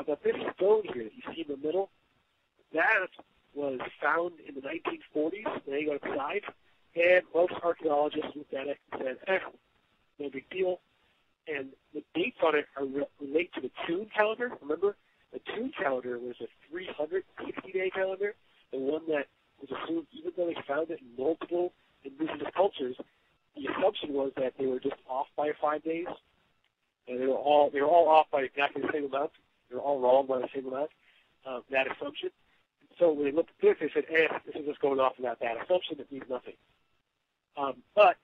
But this stone here that you see in the middle, that was found in the 1940s. They got outside, and most archaeologists looked at it and said, no big deal. And the dates on it are relate to the Tune calendar. Remember, the Tune calendar was a 360-day calendar, the one that was assumed, even though they found it in multiple indigenous cultures, the assumption was that they were just off by 5 days, and they were all off by exactly the same amount. They were all wrong by the same amount. That assumption. So when they looked at this, they said, this is just going off of that assumption that means nothing. But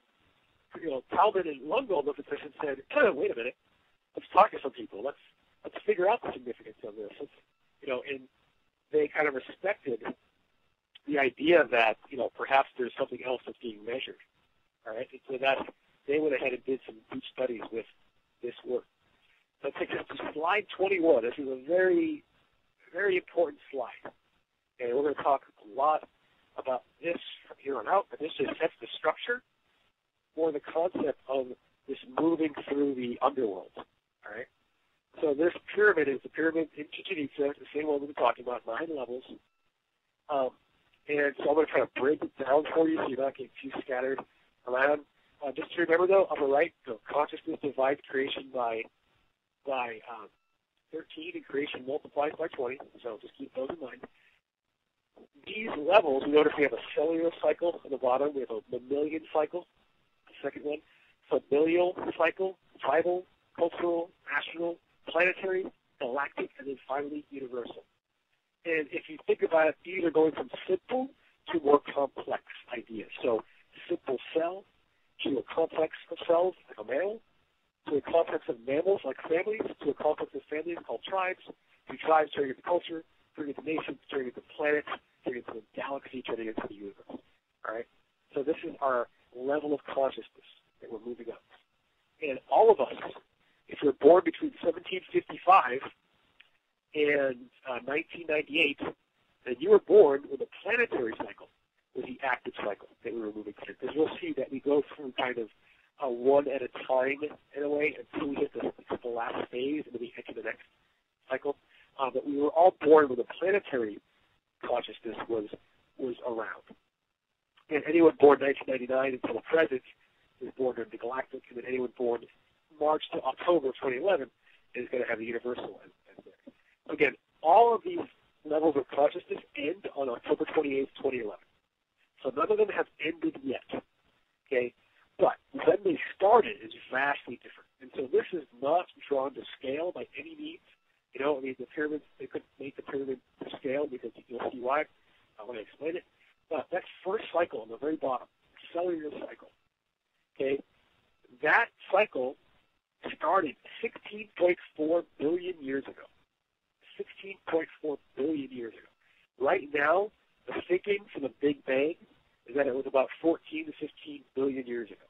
Calleman and Lungold looked at this and said, wait a minute, let's talk to some people. Let's figure out the significance of this. And they kind of respected the idea that, perhaps there's something else that's being measured. All right? And so that they went ahead and did some deep studies with this work. So let's take this to slide 21. This is a very, very important slide. And we're going to talk a lot about this from here on out, but this just sets the structure for the concept of this moving through the underworld. All right? So this pyramid is the pyramid in Chichen Itza, the same one we've been talking about, 9 levels. And so I'm going to try to break it down for you so you're not getting too scattered around. Just to remember, though, on the right, consciousness divides creation by 13, and creation multiplies by 20. So just keep those in mind. These levels, you notice we have a cellular cycle on the bottom. We have a mammalian cycle, the second one, familial cycle, tribal, cultural, national, planetary, galactic, and then finally universal. And if you think about it, these are going from simple to more complex ideas. So simple cell to a complex of cells, like a mammal, to a complex of mammals, like families, to a complex of families called tribes, to tribes turning into culture, turning into nations, turning into planets, turning into a galaxy, turning into the universe. All right? So this is our level of consciousness that we're moving up. And all of us, if you're born between 1755 and 1998, then you were born with a planetary cycle, with the active cycle that we were moving through. Because you'll see that we go through kind of one at a time, in a way, until we hit the last phase, and then we enter the next cycle. But we were all born with a planetary consciousness was around. And anyone born 1999 until the present is born in the galactic, and then anyone born March to October 2011 is going to have the universal as there. Again, all of these levels of consciousness end on October 28th, 2011. So none of them have ended yet. Okay? But when they started is vastly different. And so this is not drawn to scale by any means. The pyramids, they couldn't make the pyramid to scale because you'll see why when I explain it. But that first cycle on the very bottom, cellular cycle, okay, that cycle started 16.4 billion years ago. 16.4 billion years ago. Right now, the thinking from the Big Bang is that it was about 14 to 15 billion years ago.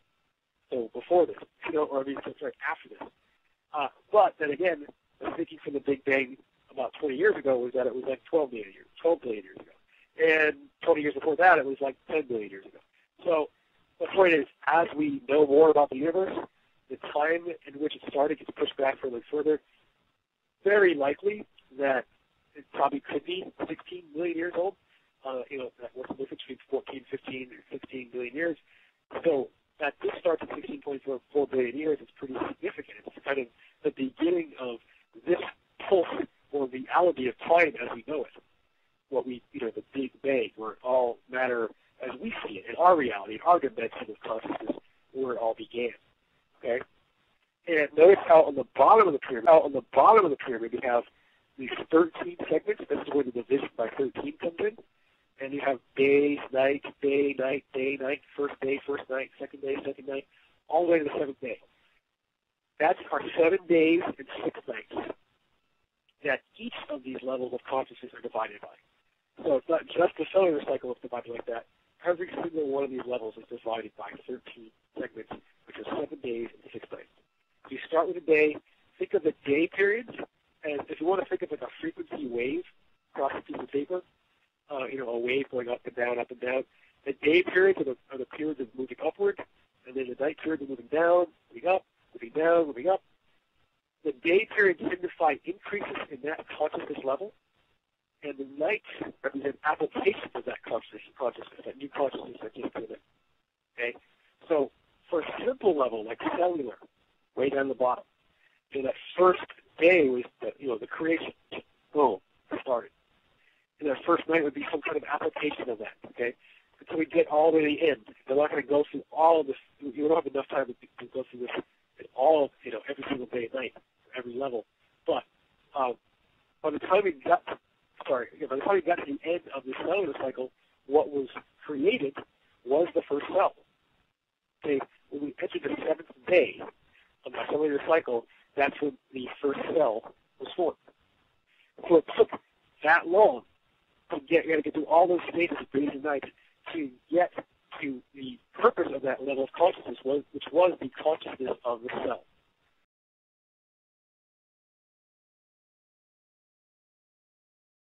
So before this, after this. But then again, the thinking from the Big Bang about 20 years ago was that it was like 12 billion years ago. And 20 years before that, it was like 10 billion years ago. So the point is, as we know more about the universe, the time in which it started gets pushed back further. Very likely that it probably could be 16 million years old. What's the difference between 14, 15, or 16 billion years? So that this starts at 16.4 billion years is pretty significant. It's kind of the beginning of this pulse or reality of time as we know it. The Big Bang, where all matter as we see it, in our reality, in our dimension of consciousness, where it all began. Okay? And notice how on the bottom of the pyramid, we have these 13 segments. This is where the division by 13 comes in. And you have day, night, first day, first night, second night, all the way to the seventh day. That's our 7 days and 6 nights that each of these levels of consciousness are divided by. So it's not just the cellular cycle that's divided like that. Every single one of these levels is divided by 13 segments, which are 7 days and 6 nights. So you start with a day. Think of the day periods, and if you want to think of like a frequency wave across a piece of paper, a wave going up and down, the day periods are the periods of moving upward, and then the night periods are moving down, moving up, moving down, moving up. The day periods signify increases in that consciousness level, and the nights represent applications of that consciousness, that new consciousness that just came in. Okay? So for a simple level, like cellular, way down the bottom, that first day was the creation. Boom, started. And that first night would be some kind of application of that, okay? Until we get all the way to the end. We're not going to go through all of this. You don't have enough time to go through this at all, every single day and night, every level. But by the time we got to the end of the cellular cycle, what was created was the first cell. Okay, when we entered the seventh day of the cellular cycle, that's when the first cell was formed. So it took that long to get through all those stages of days and nights to get to the purpose of that level of consciousness, which was the consciousness of the cell.